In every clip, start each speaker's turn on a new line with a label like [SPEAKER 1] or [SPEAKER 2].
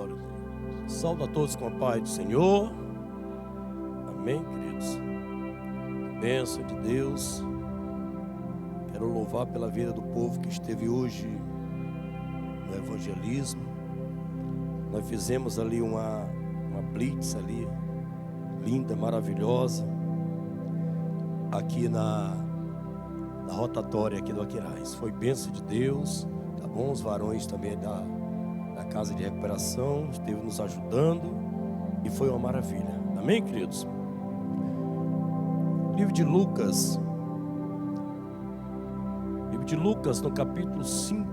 [SPEAKER 1] Glória a Deus. Saúdo a todos com a paz do Senhor. Amém, queridos. Bênção de Deus. Quero louvar pela vida do povo que esteve hoje no evangelismo. Nós fizemos ali uma blitz ali, linda, maravilhosa, aqui na rotatória aqui do Aquiraz. Foi bênção de Deus, tá bom? Os varões também da casa de recuperação esteve nos ajudando e foi uma maravilha. Amém, queridos? Livro de Lucas, no capítulo 5.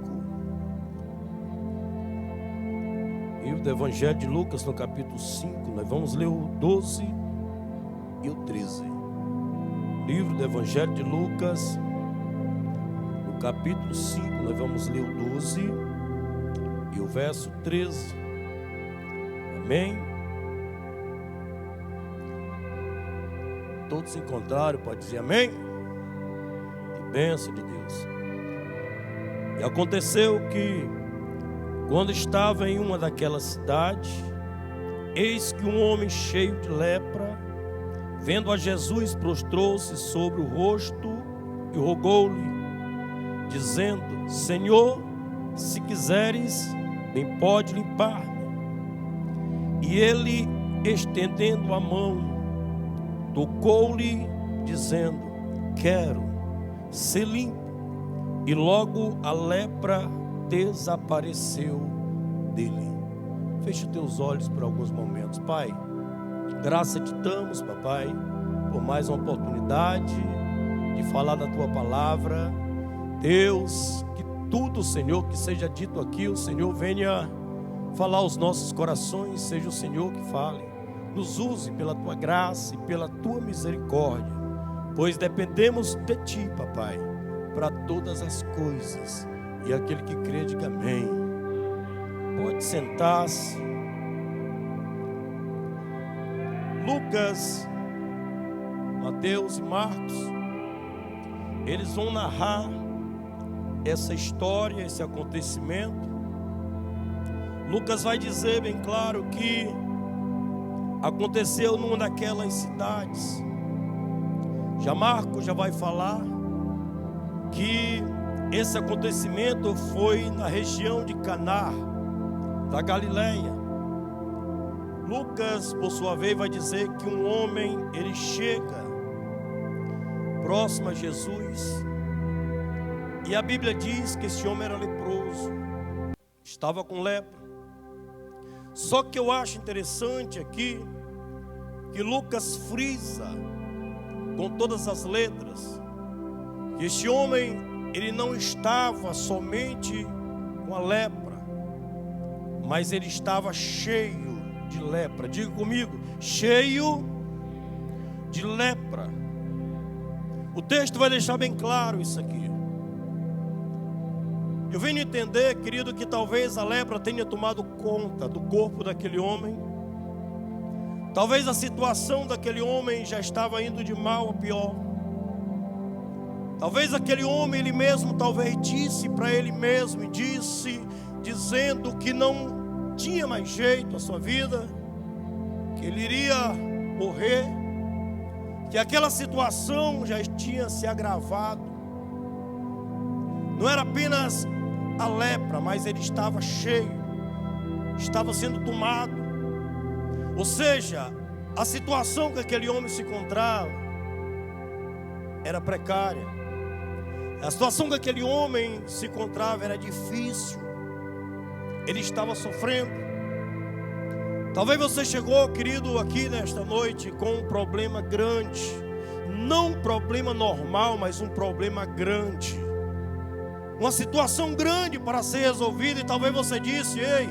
[SPEAKER 1] Livro do Evangelho de Lucas, no capítulo 5. Nós vamos ler o 12 e o 13. Livro do Evangelho de Lucas, no capítulo 5. Nós vamos ler o 12 e o verso 13. Amém? Todos encontraram, pode dizer amém? Que bênção de Deus. E aconteceu que, quando estava em uma daquelas cidades, eis que um homem cheio de lepra, vendo a Jesus, prostrou-se sobre o rosto e rogou-lhe, dizendo: Senhor, se quiseres, bem pode limpar-me. E ele, estendendo a mão, tocou-lhe, dizendo: quero ser limpo. E logo a lepra desapareceu dele. Feche os teus olhos por alguns momentos. Pai, graça te damos, papai, por mais uma oportunidade de falar da tua palavra. Deus, que tudo, Senhor, que seja dito aqui, o Senhor venha falar aos nossos corações, seja o Senhor que fale. Nos use pela tua graça e pela tua misericórdia, pois dependemos de ti, papai, para todas as coisas. E aquele que crê, diga amém. Pode sentar-se. Lucas, Mateus e Marcos, eles vão narrar essa história, esse acontecimento. Lucas vai dizer bem claro que aconteceu numa daquelas cidades. Já Marcos já vai falar que esse acontecimento foi na região de Caná, da Galileia. Lucas, por sua vez, vai dizer que um homem, ele chega próximo a Jesus, e a Bíblia diz que esse homem era leproso, estava com lepra. Só que eu acho interessante aqui que Lucas frisa com todas as letras que este homem, ele não estava somente com a lepra, mas ele estava cheio de lepra. Diga comigo, cheio de lepra. O texto vai deixar bem claro isso aqui. Eu venho entender, querido, que talvez a lepra tenha tomado conta do corpo daquele homem. Talvez a situação daquele homem já estava indo de mal a pior. Talvez aquele homem, ele mesmo, talvez disse para ele mesmo, e dizendo que não tinha mais jeito a sua vida, que ele iria morrer, que aquela situação já tinha se agravado. Não era apenas a lepra, mas ele estava cheio, estava sendo tomado. Ou seja, a situação que aquele homem se encontrava era precária. A situação que aquele homem se encontrava era difícil. Ele estava sofrendo. Talvez você chegou, querido, aqui nesta noite com um problema grande. Não um problema normal, mas um problema grande. Uma situação grande para ser resolvida. E talvez você disse: ei,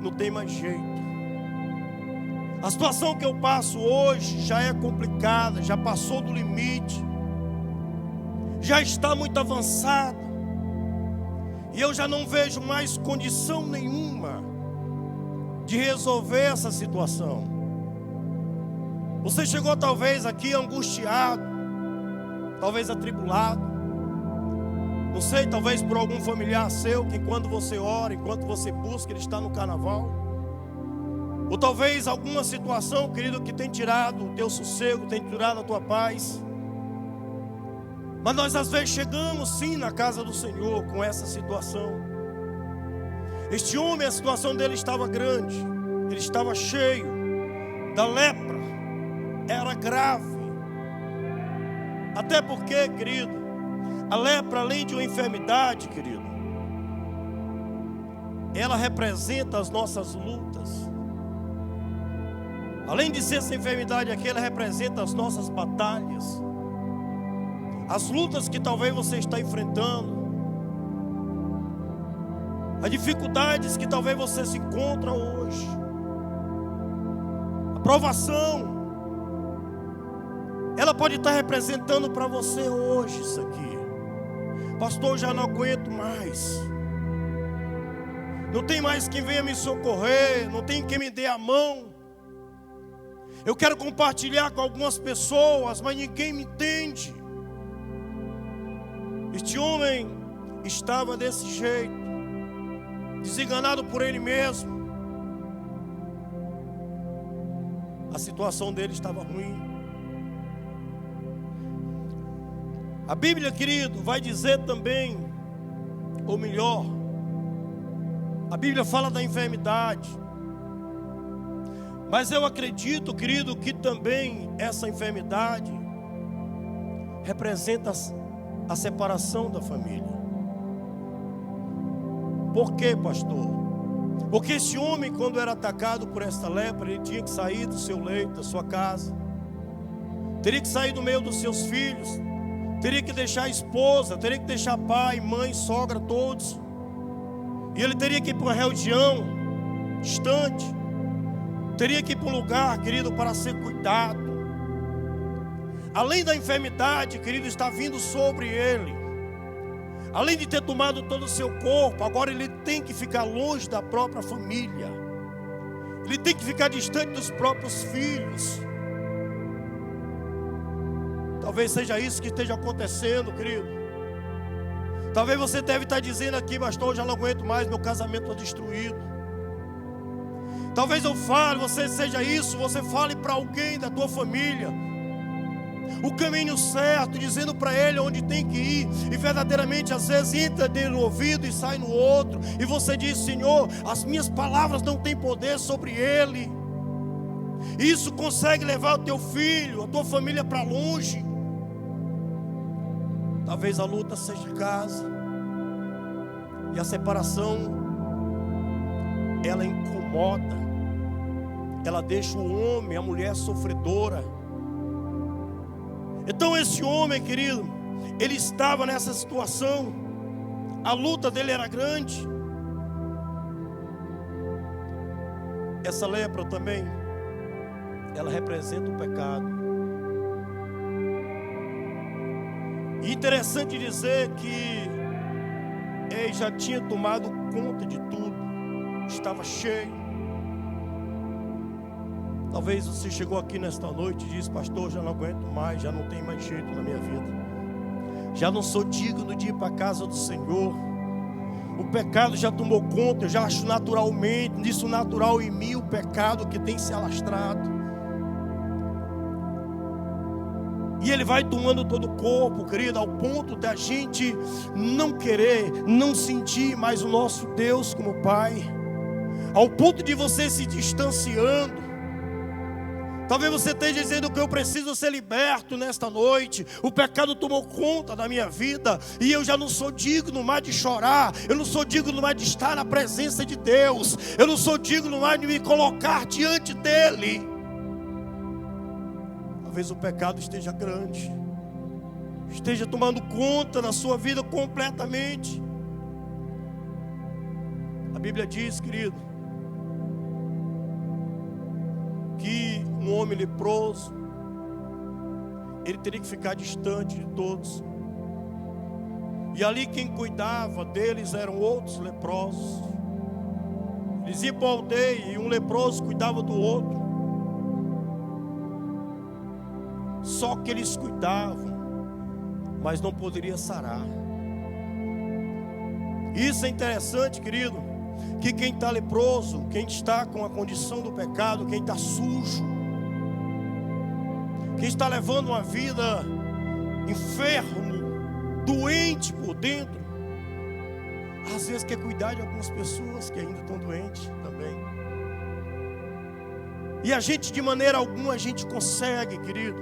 [SPEAKER 1] não tem mais jeito. A situação que eu passo hoje já é complicada, já passou do limite, já está muito avançada, e eu já não vejo mais condição nenhuma de resolver essa situação. Você chegou talvez aqui angustiado, talvez atribulado, Não sei, talvez por algum familiar seu, que enquanto você ora, enquanto você busca, ele está no carnaval. Ou talvez alguma situação, querido, que tem tirado o teu sossego, tem tirado a tua paz. Mas nós às vezes chegamos sim na casa do Senhor com essa situação. Este homem, a situação dele estava grande, ele estava cheio da lepra, era grave. Até porque, querido, a lepra, além de uma enfermidade, querido, ela representa as nossas lutas. Além de ser essa enfermidade aqui, ela representa as nossas batalhas, as lutas que talvez você está enfrentando, as dificuldades que talvez você se encontra hoje, a provação, ela pode estar representando para você hoje isso aqui. Pastor, eu já não aguento mais, não tem mais quem venha me socorrer, não tem quem me dê a mão. Eu quero compartilhar com algumas pessoas, mas ninguém me entende. Este homem estava desse jeito, desenganado por ele mesmo. A situação dele estava ruim. A Bíblia, querido, vai dizer também, ou melhor, a Bíblia fala da enfermidade. Mas eu acredito, querido, que também essa enfermidade representa a separação da família. Por quê, pastor? Porque esse homem, quando era atacado por esta lepra, ele tinha que sair do seu leito, da sua casa, teria que sair do meio dos seus filhos, teria que deixar a esposa, teria que deixar pai, mãe, sogra, todos, e ele teria que ir para uma região distante, teria que ir para um lugar, querido, para ser cuidado. Além da enfermidade, querido, está vindo sobre ele. Além de ter tomado todo o seu corpo, agora ele tem que ficar longe da própria família. Ele tem que ficar distante dos próprios filhos. Talvez seja isso que esteja acontecendo, querido. Talvez você deve estar dizendo aqui, pastor, eu já não aguento mais, meu casamento está destruído. Talvez eu fale, você seja isso, você fale para alguém da tua família o caminho certo, dizendo para ele onde tem que ir, e verdadeiramente às vezes entra dentro do ouvido e sai no outro, e você diz: Senhor, as minhas palavras não têm poder sobre ele. Isso consegue levar o teu filho, a tua família para longe. Talvez a luta seja em casa, e a separação, ela incomoda, ela deixa o homem, a mulher sofredora. Então esse homem, querido, ele estava nessa situação, a luta dele era grande. Essa lepra também, ela representa o pecado. E interessante dizer que ele já tinha tomado conta de tudo, estava cheio. Talvez você chegou aqui nesta noite e disse: pastor, já não aguento mais, já não tem mais jeito na minha vida, já não sou digno de ir para a casa do Senhor, o pecado já tomou conta, eu já acho naturalmente, isso natural em mim, o pecado que tem se alastrado. E ele vai tomando todo o corpo, querido, ao ponto da gente não querer, não sentir mais o nosso Deus como Pai, ao ponto de você se distanciando. Talvez você esteja dizendo que eu preciso ser liberto nesta noite. O pecado tomou conta da minha vida e eu já não sou digno mais de chorar. Eu não sou digno mais de estar na presença de Deus. Eu não sou digno mais de me colocar diante dEle. Talvez o pecado esteja grande, esteja tomando conta da sua vida completamente. A Bíblia diz, querido, que um homem leproso, ele teria que ficar distante de todos. E ali quem cuidava deles eram outros leprosos. Eles iam para a aldeia e um leproso cuidava do outro. Só que eles cuidavam, mas não poderia sarar. E isso é interessante, querido, que quem está leproso, quem está com a condição do pecado, quem está sujo, quem está levando uma vida enfermo, doente por dentro, às vezes quer cuidar de algumas pessoas que ainda estão doentes também. E a gente, de maneira alguma, a gente consegue, querido.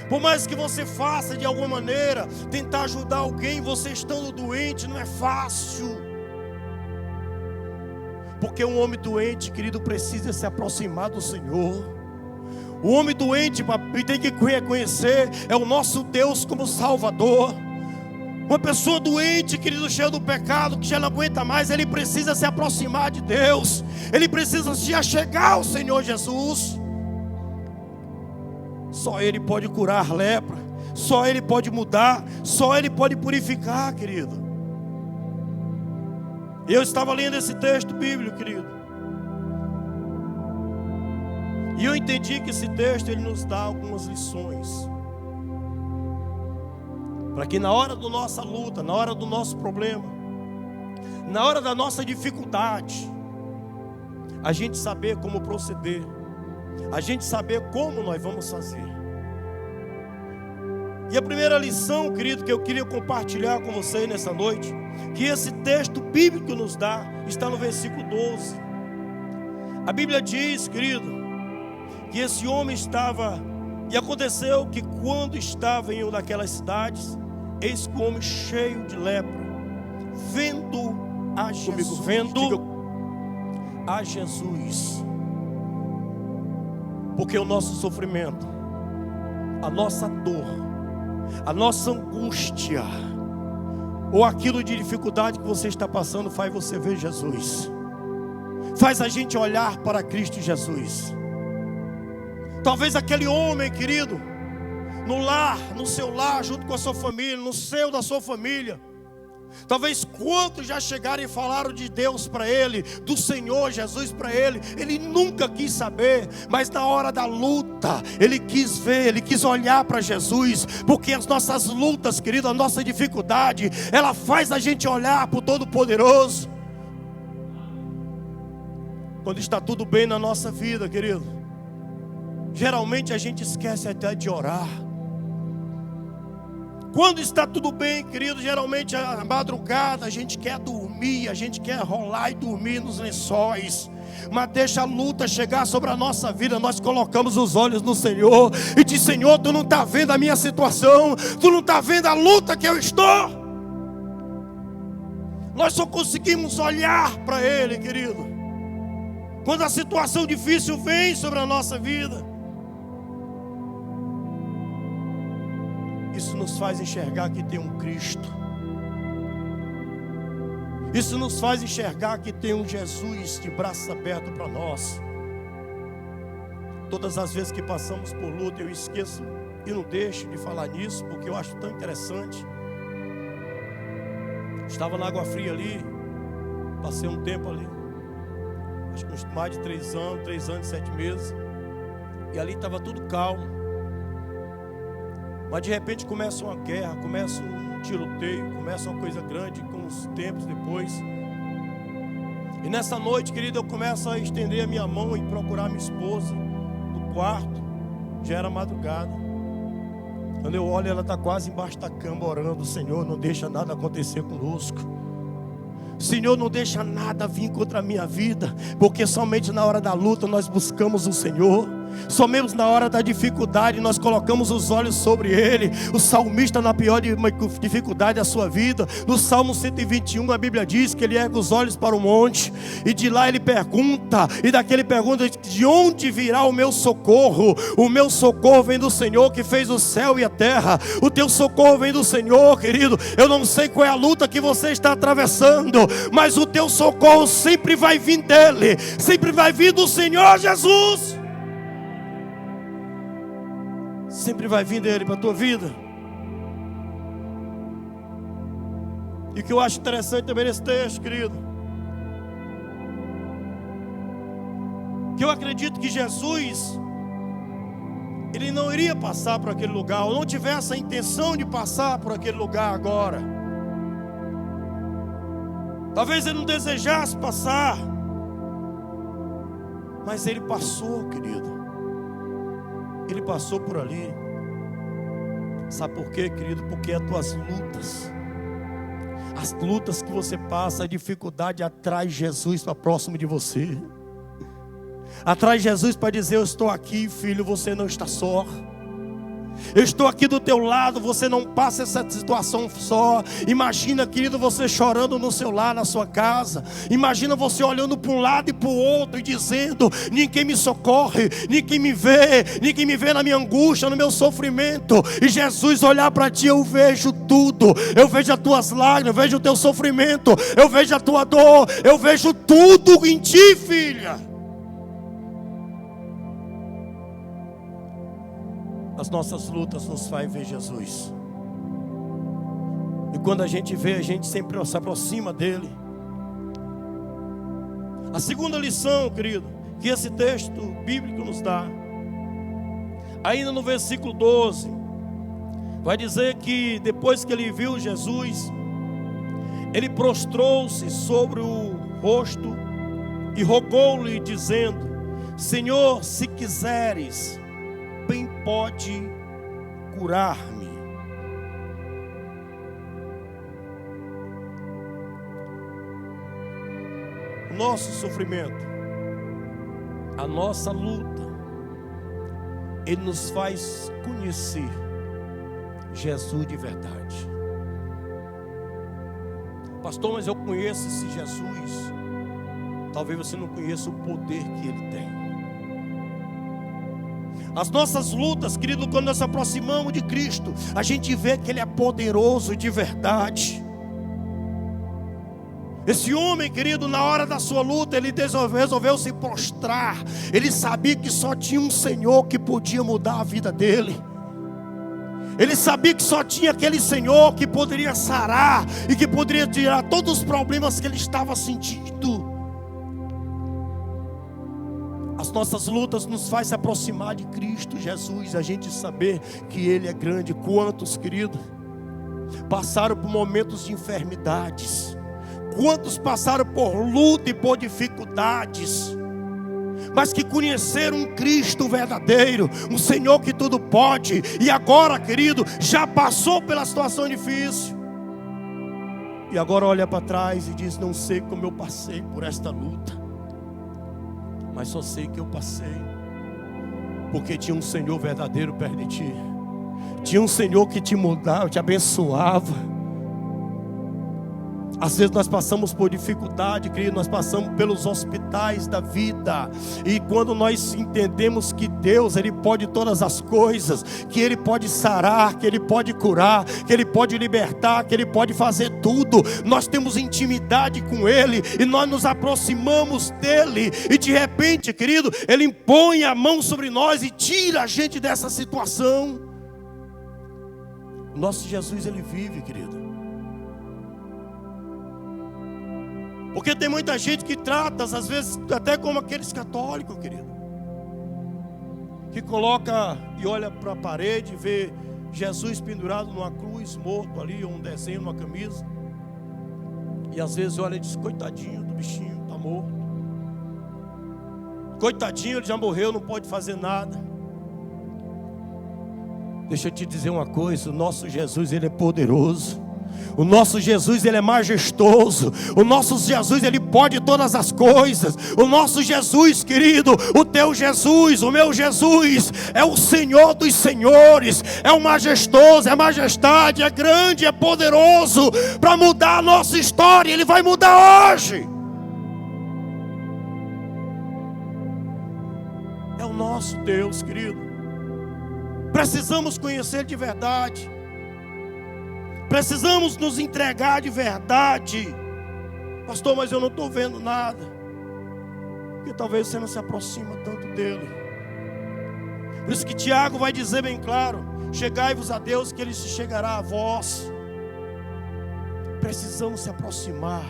[SPEAKER 1] Por mais que você faça de alguma maneira, tentar ajudar alguém, você estando doente, não é fácil. Porque um homem doente, querido, precisa se aproximar do Senhor. O homem doente tem que reconhecer, é o nosso Deus como Salvador. Uma pessoa doente, querido, cheia do pecado, que já não aguenta mais, ele precisa se aproximar de Deus. Ele precisa se achegar ao Senhor Jesus. Só Ele pode curar a lepra. Só Ele pode mudar. Só Ele pode purificar, querido. Eu estava lendo esse texto bíblico, querido, e eu entendi que esse texto, ele nos dá algumas lições. Para que na hora da nossa luta, na hora do nosso problema, na hora da nossa dificuldade, a gente saber como proceder, a gente saber como nós vamos fazer. E a primeira lição, querido, que eu queria compartilhar com vocês nessa noite, que esse texto bíblico nos dá, está no versículo 12. A Bíblia diz, querido, que esse homem estava, e aconteceu que quando estava em uma daquelas cidades, eis que o homem cheio de lepra, vendo a Jesus, porque o nosso sofrimento, a nossa dor, a nossa angústia, ou aquilo de dificuldade que você está passando, faz você ver Jesus, faz a gente olhar para Cristo Jesus. Talvez aquele homem, querido, no lar, no seu lar, junto com a sua família, no seio da sua família, talvez quantos já chegaram e falaram de Deus para ele, do Senhor Jesus para ele, ele nunca quis saber, mas na hora da luta, ele quis ver, ele quis olhar para Jesus, porque as nossas lutas, querido, a nossa dificuldade, ela faz a gente olhar para o Todo-Poderoso. Quando está tudo bem na nossa vida, querido, geralmente a gente esquece até de orar. Quando está tudo bem, querido, geralmente à madrugada a gente quer dormir, a gente quer rolar e dormir nos lençóis. Mas deixa a luta chegar sobre a nossa vida, nós colocamos os olhos no Senhor e diz: Senhor, Tu não está vendo a minha situação, Tu não está vendo a luta que eu estou. Nós só conseguimos olhar para Ele, querido, quando a situação difícil vem sobre a nossa vida. Isso nos faz enxergar que tem um Cristo. Isso nos faz enxergar que tem um Jesus de braços abertos para nós. Todas as vezes que passamos por luta, eu esqueço e não deixo de falar nisso, porque eu acho tão interessante. Estava na Água Fria ali, passei um tempo ali, acho que uns mais de 3 anos, 7 meses, e ali estava tudo calmo. Mas de repente começa uma guerra, começa um tiroteio, começa uma coisa grande, com uns tempos depois. E nessa noite, querido, eu começo a estender a minha mão e procurar minha esposa no quarto. Já era madrugada. Quando eu olho, ela está quase embaixo da cama orando: Senhor, não deixa nada acontecer conosco. Senhor, não deixa nada vir contra a minha vida, porque somente na hora da luta nós buscamos o Senhor. Somente na hora da dificuldade nós colocamos os olhos sobre Ele. O salmista, na pior dificuldade da sua vida, no Salmo 121, a Bíblia diz que ele ergue os olhos para o monte, e de lá ele pergunta, e daquele pergunta: de onde virá o meu socorro? O meu socorro vem do Senhor que fez o céu e a terra. O teu socorro vem do Senhor, querido. Eu não sei qual é a luta que você está atravessando, mas o teu socorro sempre vai vir dEle, sempre vai vir do Senhor Jesus. Sempre vai vir dele para a tua vida. E o que eu acho interessante também nesse texto, querido, que eu acredito que Jesus, ele não iria passar por aquele lugar, ou não tivesse a intenção de passar por aquele lugar agora. Talvez ele não desejasse passar, mas ele passou, querido. Ele passou por ali. Sabe por quê, querido? Porque as tuas lutas, as lutas que você passa, a dificuldade atrai Jesus para próximo de você. Atrai Jesus para dizer: eu estou aqui, filho, você não está só. Eu estou aqui do teu lado, você não passa essa situação só. Imagina, querido, você chorando no seu lar, na sua casa. Imagina você olhando para um lado e para o outro e dizendo: ninguém me socorre, ninguém me vê na minha angústia, no meu sofrimento. E Jesus olhar para ti: eu vejo tudo, eu vejo as tuas lágrimas, eu vejo o teu sofrimento, eu vejo a tua dor, eu vejo tudo em ti, filha. As nossas lutas nos fazem ver Jesus. E quando a gente vê, a gente sempre se aproxima dele. A segunda lição, querido, que esse texto bíblico nos dá, ainda no versículo 12, vai dizer que depois que ele viu Jesus, ele prostrou-se sobre o rosto e rogou-lhe, dizendo: Senhor, se quiseres, bem pode curar-me. O nosso sofrimento, a nossa luta, ele nos faz conhecer Jesus de verdade. Pastor, mas eu conheço esse Jesus. Talvez você não conheça o poder que ele tem. As nossas lutas, querido, quando nós nos aproximamos de Cristo, a gente vê que ele é poderoso de verdade. Esse homem, querido, na hora da sua luta, ele resolveu se prostrar. Ele sabia que só tinha um Senhor que podia mudar a vida dele. Ele sabia que só tinha aquele Senhor que poderia sarar e que poderia tirar todos os problemas que ele estava sentindo. As nossas lutas nos fazem se aproximar de Cristo Jesus, a gente saber que Ele é grande. Quantos, querido, passaram por momentos de enfermidades? Quantos passaram por luta e por dificuldades? Mas que conheceram um Cristo verdadeiro, um Senhor que tudo pode. E agora, querido, já passou pela situação difícil. E agora olha para trás e diz: não sei como eu passei por esta luta, mas só sei que eu passei, porque tinha um Senhor verdadeiro perto de ti. Tinha um Senhor que te mudava, te abençoava. Às vezes nós passamos por dificuldade, querido, nós passamos pelos hospitais da vida. E quando nós entendemos que Deus, Ele pode todas as coisas, que Ele pode sarar, que Ele pode curar, que Ele pode libertar, que Ele pode fazer tudo, nós temos intimidade com Ele e nós nos aproximamos dEle. E de repente, querido, Ele impõe a mão sobre nós e tira a gente dessa situação. Nosso Jesus, Ele vive, querido. Porque tem muita gente que trata, às vezes, até como aqueles católicos, querido, que coloca e olha para a parede e vê Jesus pendurado numa cruz, morto ali, ou um desenho numa camisa. E às vezes olha e diz: coitadinho do bichinho, está morto. Coitadinho, ele já morreu, não pode fazer nada. Deixa eu te dizer uma coisa: o nosso Jesus, Ele é poderoso. O nosso Jesus, Ele é majestoso. O nosso Jesus, Ele pode todas as coisas. O nosso Jesus, querido, o teu Jesus, o meu Jesus, é o Senhor dos senhores, é o majestoso, é majestade, é grande, é poderoso para mudar a nossa história. Ele vai mudar hoje. É o nosso Deus, querido. Precisamos conhecer de verdade. Precisamos nos entregar de verdade. Pastor, mas eu não estou vendo nada. Porque talvez você não se aproxima tanto dele. Por isso que Tiago vai dizer bem claro: chegai-vos a Deus, que Ele se chegará a vós. Precisamos se aproximar.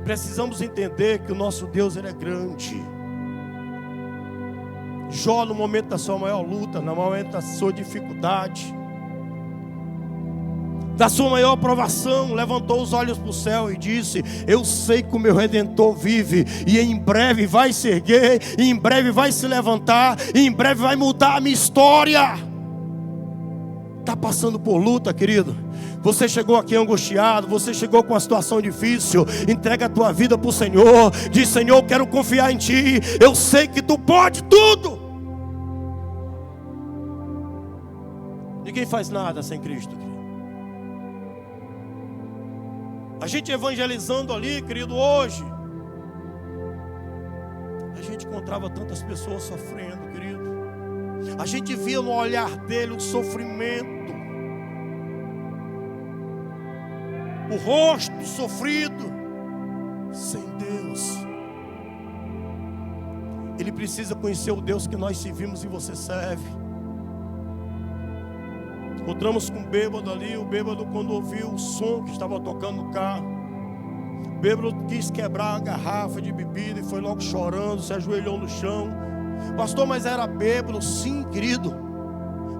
[SPEAKER 1] Precisamos entender que o nosso Deus, Ele é grande. Jó, no momento da sua maior luta, no momento da sua dificuldade, da sua maior provação, levantou os olhos para o céu e disse: eu sei que o meu Redentor vive, e em breve vai se erguer, e em breve vai se levantar, e em breve vai mudar a minha história. Está passando por luta, querido? Você chegou aqui angustiado, você chegou com uma situação difícil, entrega a tua vida para o Senhor, diz: Senhor, eu quero confiar em Ti, eu sei que Tu pode tudo. Ninguém faz nada sem Cristo, querido. A gente evangelizando ali, querido, hoje, a gente encontrava tantas pessoas sofrendo, querido. A gente via no olhar dele o sofrimento, o rosto sofrido, sem Deus. Ele precisa conhecer o Deus que nós servimos e você serve. Encontramos com um bêbado ali. O bêbado, quando ouviu o som que estava tocando no carro, o bêbado quis quebrar a garrafa de bebida e foi logo chorando, se ajoelhou no chão. Pastor, mas era bêbado? Sim, querido.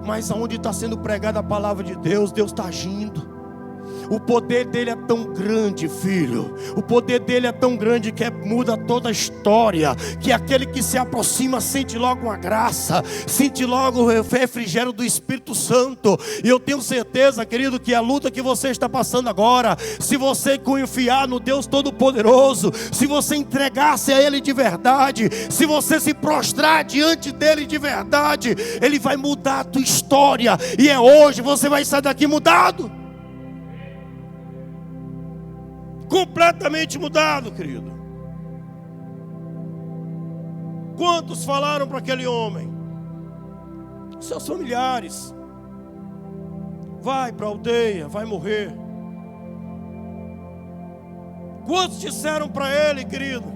[SPEAKER 1] Mas aonde está sendo pregada a palavra de Deus, Deus está agindo. O poder dele é tão grande, filho. O poder dele é tão grande que muda toda a história. Que aquele que se aproxima sente logo uma graça, sente logo o refrigério do Espírito Santo. E eu tenho certeza, querido, que a luta que você está passando agora, se você confiar no Deus Todo-Poderoso, se você entregar-se a Ele de verdade, se você se prostrar diante dele de verdade, Ele vai mudar a tua história. E é hoje, você vai sair daqui mudado, completamente mudado, querido. Quantos falaram para aquele homem, seus familiares: vai para a aldeia, vai morrer. Quantos disseram para ele, querido: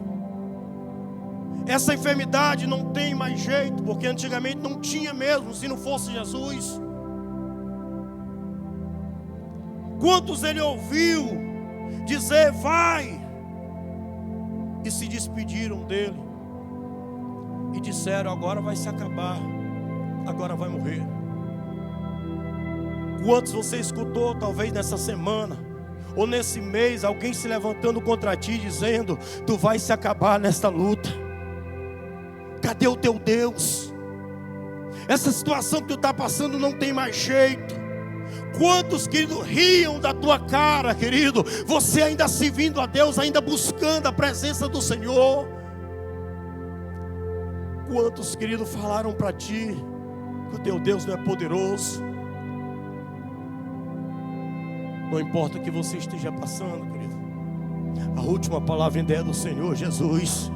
[SPEAKER 1] essa enfermidade não tem mais jeito, porque antigamente não tinha mesmo, se não fosse Jesus. Quantos ele ouviu dizer: vai, e se despediram dele e disseram: agora vai se acabar, agora vai morrer. Quantos você escutou talvez nessa semana ou nesse mês alguém se levantando contra ti dizendo: tu vai se acabar nesta luta? Cadê o teu Deus? Essa situação que tu está passando não tem mais jeito. Quantos, querido, riam da tua cara, querido, você ainda servindo a Deus, ainda buscando a presença do Senhor? Quantos, querido, falaram para ti que o teu Deus não é poderoso? Não importa o que você esteja passando, querido, a última palavra ainda é do Senhor Jesus.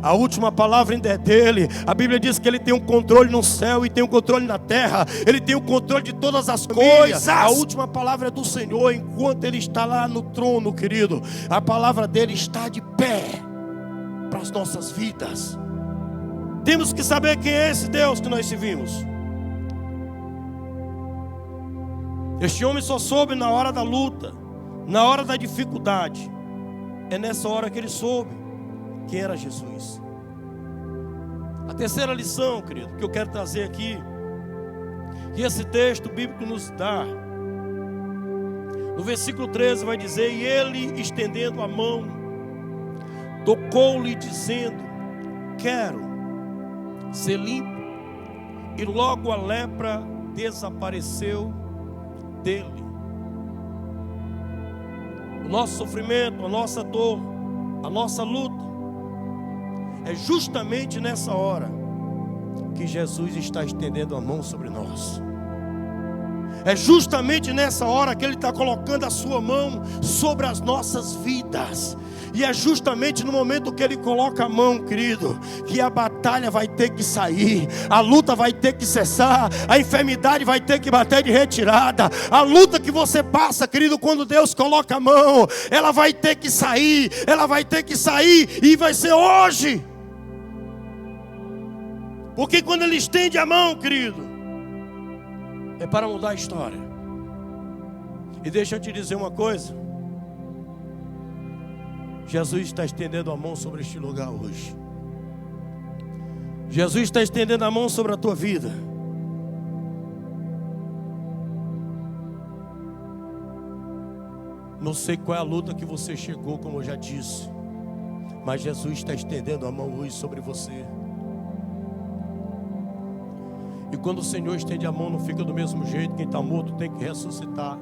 [SPEAKER 1] A última palavra ainda é dele. A Bíblia diz que ele tem um controle no céu e tem um controle na terra. Ele tem o controle de todas as coisas. A última palavra é do Senhor. Enquanto ele está lá no trono, querido, a palavra dele está de pé para as nossas vidas. Temos que saber quem é esse Deus que nós servimos. Este homem só soube na hora da luta, na hora da dificuldade. É nessa hora que ele soube quem era Jesus. A terceira lição, querido, que eu quero trazer aqui, que esse texto bíblico nos dá, no versículo 13 vai dizer: e ele, estendendo a mão, tocou-lhe dizendo: quero ser limpo. E logo a lepra desapareceu dele. O nosso sofrimento, a nossa dor, a nossa luta, é justamente nessa hora que Jesus está estendendo a mão sobre nós. É justamente nessa hora que Ele está colocando a sua mão sobre as nossas vidas. E é justamente no momento que Ele coloca a mão, querido, que a batalha vai ter que sair, a luta vai ter que cessar, a enfermidade vai ter que bater de retirada. A luta que você passa, querido, quando Deus coloca a mão, ela vai ter que sair, ela vai ter que sair, e vai ser hoje. Porque quando Ele estende a mão, querido, é para mudar a história. E deixa eu te dizer uma coisa: Jesus está estendendo a mão sobre este lugar hoje. Jesus está estendendo a mão sobre a tua vida. Não sei qual é a luta que você chegou, como eu já disse, mas Jesus está estendendo a mão hoje sobre você. E quando o Senhor estende a mão, não fica do mesmo jeito. Quem está morto tem que ressuscitar.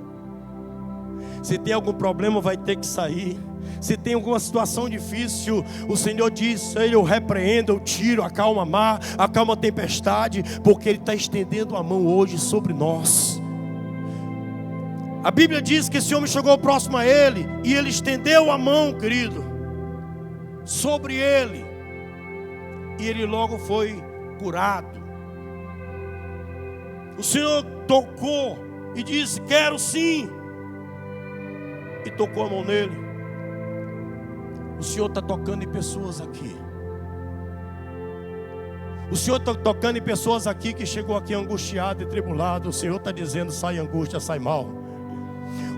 [SPEAKER 1] Se tem algum problema, vai ter que sair. Se tem alguma situação difícil, o Senhor diz: eu repreendo, eu tiro, acalma a mar, acalma a tempestade, porque Ele está estendendo a mão hoje sobre nós. A Bíblia diz que esse homem chegou próximo a ele, e ele estendeu a mão, querido, sobre ele, e ele logo foi curado. O Senhor tocou e disse: quero sim, e tocou a mão nele. O Senhor está tocando em pessoas aqui. O Senhor está tocando em pessoas aqui que chegou aqui angustiado e tribulado. O Senhor está dizendo: sai angústia, sai mal.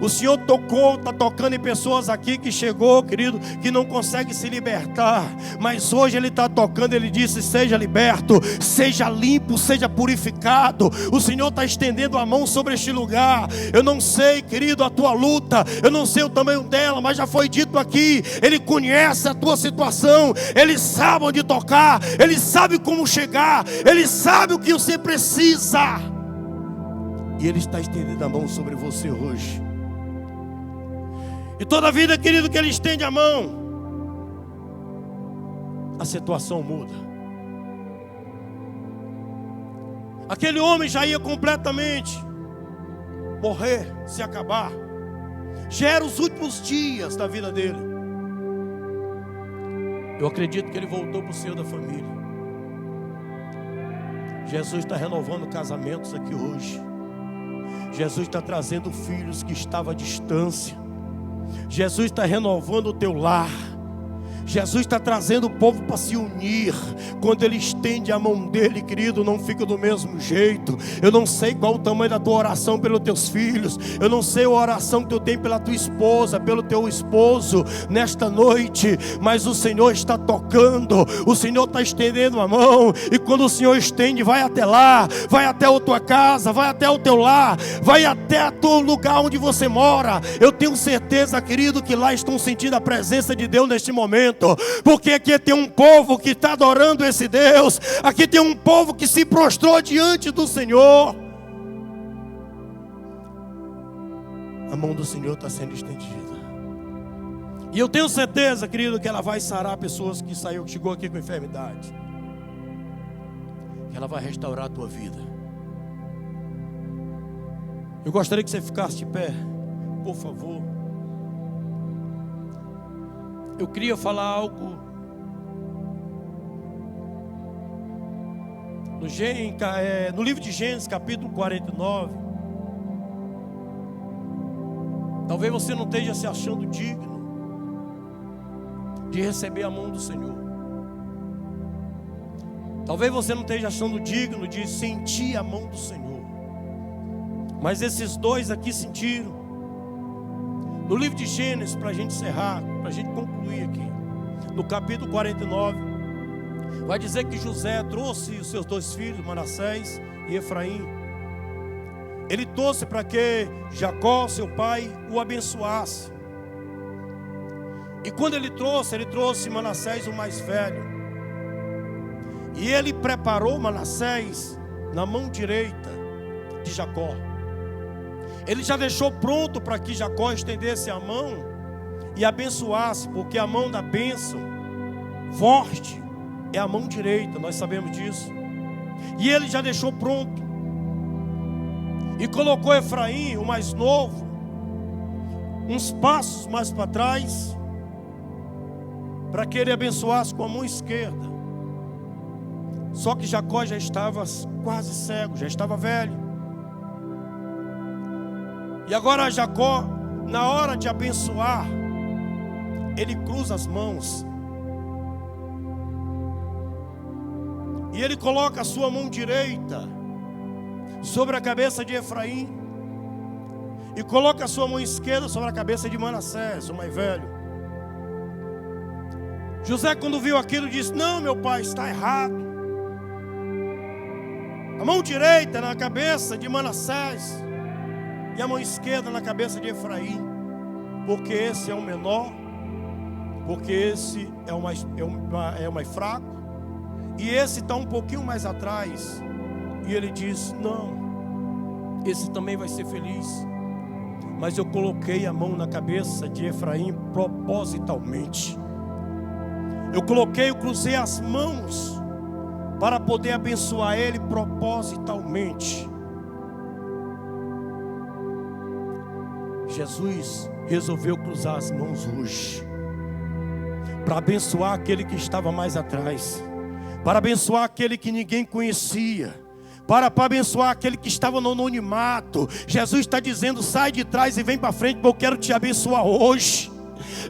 [SPEAKER 1] O Senhor está tocando em pessoas aqui que chegou, querido, que não consegue se libertar, mas hoje Ele está tocando. Ele disse: seja liberto, seja limpo, seja purificado. O Senhor está estendendo a mão sobre este lugar. Eu não sei, querido, a tua luta, eu não sei o tamanho dela, mas já foi dito aqui, Ele conhece a tua situação, Ele sabe onde tocar, Ele sabe como chegar, Ele sabe o que você precisa, e Ele está estendendo a mão sobre você hoje. E toda vida, querido, que Ele estende a mão, a situação muda. Aquele homem já ia completamente morrer, se acabar. Já eram os últimos dias da vida dele. Eu acredito que ele voltou para o seio da família. Jesus está renovando casamentos aqui hoje. Jesus está trazendo filhos que estavam à distância. Jesus está renovando o teu lar. Jesus está trazendo o povo para se unir. Quando Ele estende a mão dele, querido, não fica do mesmo jeito. Eu não sei qual o tamanho da tua oração pelos teus filhos. Eu não sei a oração que tu tem pela tua esposa, pelo teu esposo nesta noite, mas o Senhor está tocando. O Senhor está estendendo a mão. E quando o Senhor estende, vai até lá, vai até a tua casa, vai até o teu lar, vai até o lugar onde você mora. Eu tenho certeza, querido, que lá estão sentindo a presença de Deus neste momento. Porque aqui tem um povo que está adorando esse Deus. Aqui tem um povo que se prostrou diante do Senhor. A mão do Senhor está sendo estendida. E eu tenho certeza, querido, que ela vai sarar pessoas que chegou aqui com enfermidade. Que ela vai restaurar a tua vida. Eu gostaria que você ficasse de pé, por favor. Eu queria falar algo no livro de Gênesis, capítulo 49. Talvez você não esteja se achando digno de receber a mão do Senhor. Talvez você não esteja achando digno de sentir a mão do Senhor. Mas esses dois aqui sentiram. No livro de Gênesis, para a gente encerrar, para a gente concluir aqui, no capítulo 49, vai dizer que José trouxe os seus dois filhos, Manassés e Efraim. Ele trouxe para que Jacó, seu pai, o abençoasse. E quando ele trouxe Manassés, o mais velho. E ele preparou Manassés na mão direita de Jacó. Ele já deixou pronto para que Jacó estendesse a mão e abençoasse, porque a mão da bênção forte é a mão direita, nós sabemos disso. E ele já deixou pronto. E colocou Efraim, o mais novo, uns passos mais para trás, para que ele abençoasse com a mão esquerda. Só que Jacó já estava quase cego, já estava velho. E agora Jacó, na hora de abençoar, ele cruza as mãos. E ele coloca a sua mão direita sobre a cabeça de Efraim. E coloca a sua mão esquerda sobre a cabeça de Manassés, o mais velho. José, quando viu aquilo, disse: não, meu pai, está errado. A mão direita na cabeça de Manassés e a mão esquerda na cabeça de Efraim. porque esse é o menor, porque esse é o mais fraco, e esse está um pouquinho mais atrás. E ele diz: não, esse também vai ser feliz. Mas eu coloquei a mão na cabeça de Efraim propositalmente. Eu cruzei as mãos para poder abençoar ele propositalmente. Jesus resolveu cruzar as mãos hoje para abençoar aquele que estava mais atrás, para abençoar aquele que ninguém conhecia, para abençoar aquele que estava no anonimato. Jesus está dizendo: sai de trás e vem para frente, porque eu quero te abençoar hoje.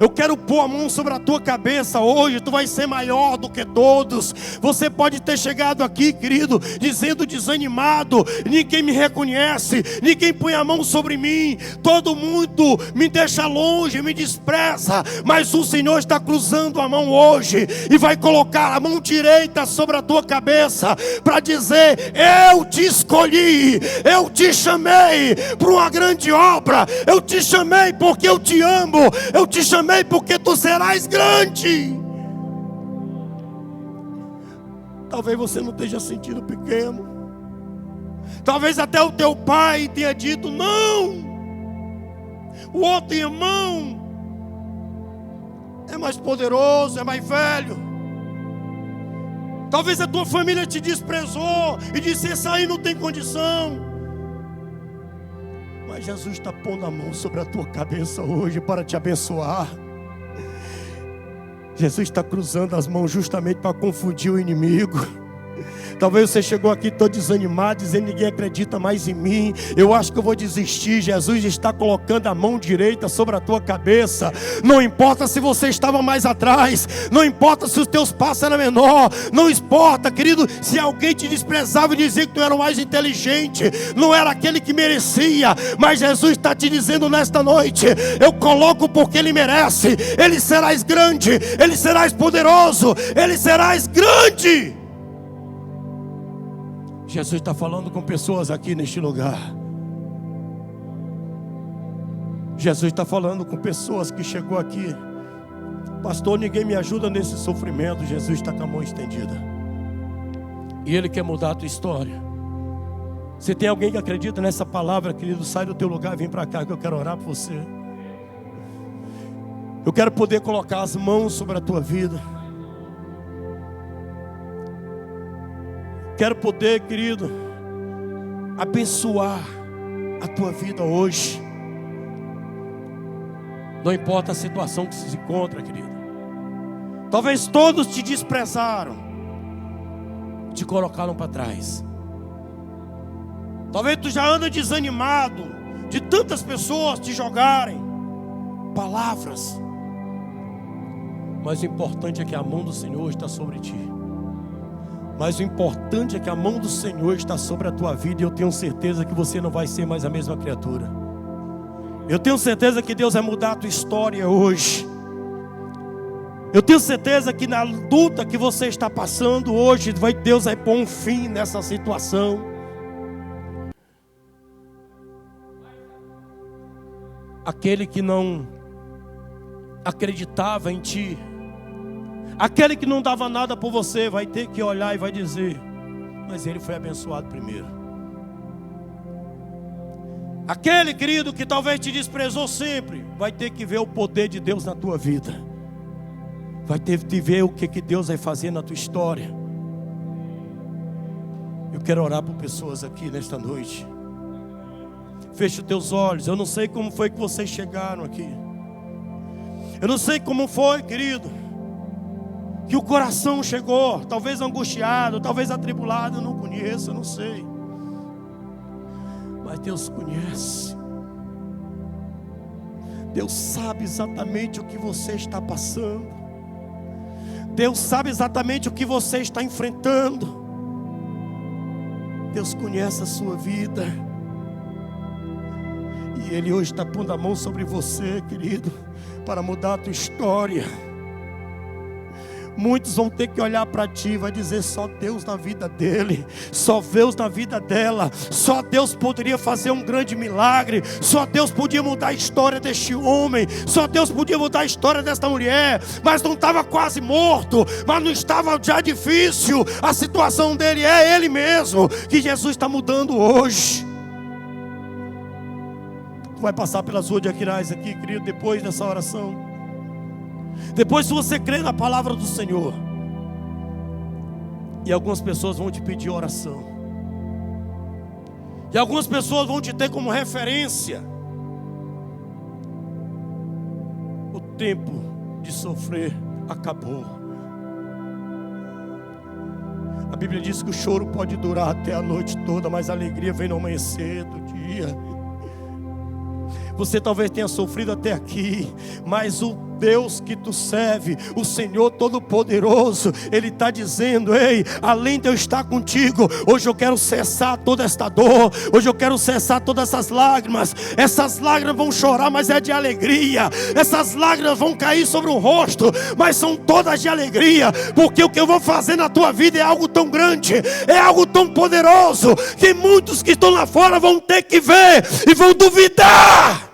[SPEAKER 1] Eu quero pôr a mão sobre a tua cabeça hoje. Tu vai ser maior do que todos. Você pode ter chegado aqui, querido, dizendo desanimado: ninguém me reconhece, ninguém põe a mão sobre mim, todo mundo me deixa longe, me despreza. Mas o Senhor está cruzando a mão hoje e vai colocar a mão direita sobre a tua cabeça para dizer: eu te escolhi, eu te chamei para uma grande obra, eu te chamei porque eu te amo, eu te chamei porque tu serás grande. Talvez você não esteja sentindo pequeno. Talvez até o teu pai tenha dito: não, o outro irmão é mais poderoso, é mais velho. Talvez a tua família te desprezou e disse: esse aí não tem condição. Mas Jesus está pondo a mão sobre a tua cabeça hoje para te abençoar. Jesus está cruzando as mãos justamente para confundir o inimigo. Talvez você chegou aqui todo desanimado, dizendo: ninguém acredita mais em mim, eu acho que eu vou desistir. Jesus está colocando a mão direita sobre a tua cabeça. Não importa se você estava mais atrás, não importa se os teus passos eram menor, não importa, querido, se alguém te desprezava e dizia que tu era o mais inteligente, não era aquele que merecia. Mas Jesus está te dizendo nesta noite: eu coloco porque Ele merece. Ele serás grande, Ele serás poderoso, Ele serás grande. Jesus está falando com pessoas aqui neste lugar. Jesus está falando com pessoas que chegou aqui: pastor, ninguém me ajuda nesse sofrimento. Jesus está com a mão estendida e Ele quer mudar a tua história. Se tem alguém que acredita nessa palavra, querido, sai do teu lugar e vem para cá, que eu quero orar por você. Eu quero poder colocar as mãos sobre a tua vida. Quero poder, querido, abençoar a tua vida hoje. Não importa a situação que se encontra, querido. Talvez todos te desprezaram, te colocaram para trás. Talvez tu já anda desanimado de tantas pessoas te jogarem palavras. Mas o importante é que a mão do Senhor está sobre ti. Mas o importante é que a mão do Senhor está sobre a tua vida. E eu tenho certeza que você não vai ser mais a mesma criatura. Eu tenho certeza que Deus vai mudar a tua história hoje. Eu tenho certeza que na luta que você está passando hoje, Deus vai pôr um fim nessa situação. Aquele que não acreditava em ti, aquele que não dava nada por você, vai ter que olhar e vai dizer: mas ele foi abençoado primeiro. Aquele, querido, que talvez te desprezou sempre, vai ter que ver o poder de Deus na tua vida. Vai ter que ver o que Deus vai fazer na tua história. Eu quero orar por pessoas aqui nesta noite. Feche os teus olhos. Eu não sei como foi que vocês chegaram aqui. Eu não sei como foi, querido, que o coração chegou, talvez angustiado, talvez atribulado, eu não conheço, eu não sei. Mas Deus conhece. Deus sabe exatamente o que você está passando. Deus sabe exatamente o que você está enfrentando. Deus conhece a sua vida. E Ele hoje está pondo a mão sobre você, querido, para mudar a tua história. muitos vão ter que olhar para ti, vai dizer: só Deus na vida dele, só Deus na vida dela, só Deus poderia fazer um grande milagre, só Deus podia mudar a história deste homem, só Deus podia mudar a história desta mulher. Mas não estava quase morto, mas não estava já difícil, a situação dele é ele mesmo, que Jesus está mudando hoje. Vai passar pelas ruas de Aquiraz aqui, querido, depois dessa oração. Depois, se você crê na palavra do Senhor, e algumas pessoas vão te pedir oração, e algumas pessoas vão te ter como referência, o tempo de sofrer acabou. A Bíblia diz que o choro pode durar até a noite toda, mas a alegria vem no amanhecer do dia. Você talvez tenha sofrido até aqui, mas o Deus que tu serve, o Senhor Todo-Poderoso, Ele está dizendo: ei, além de eu estar contigo, hoje eu quero cessar toda esta dor, hoje eu quero cessar todas essas lágrimas vão chorar, mas é de alegria, essas lágrimas vão cair sobre o rosto, mas são todas de alegria, porque o que eu vou fazer na tua vida é algo tão grande, é algo tão poderoso, que muitos que estão lá fora vão ter que ver, e vão duvidar.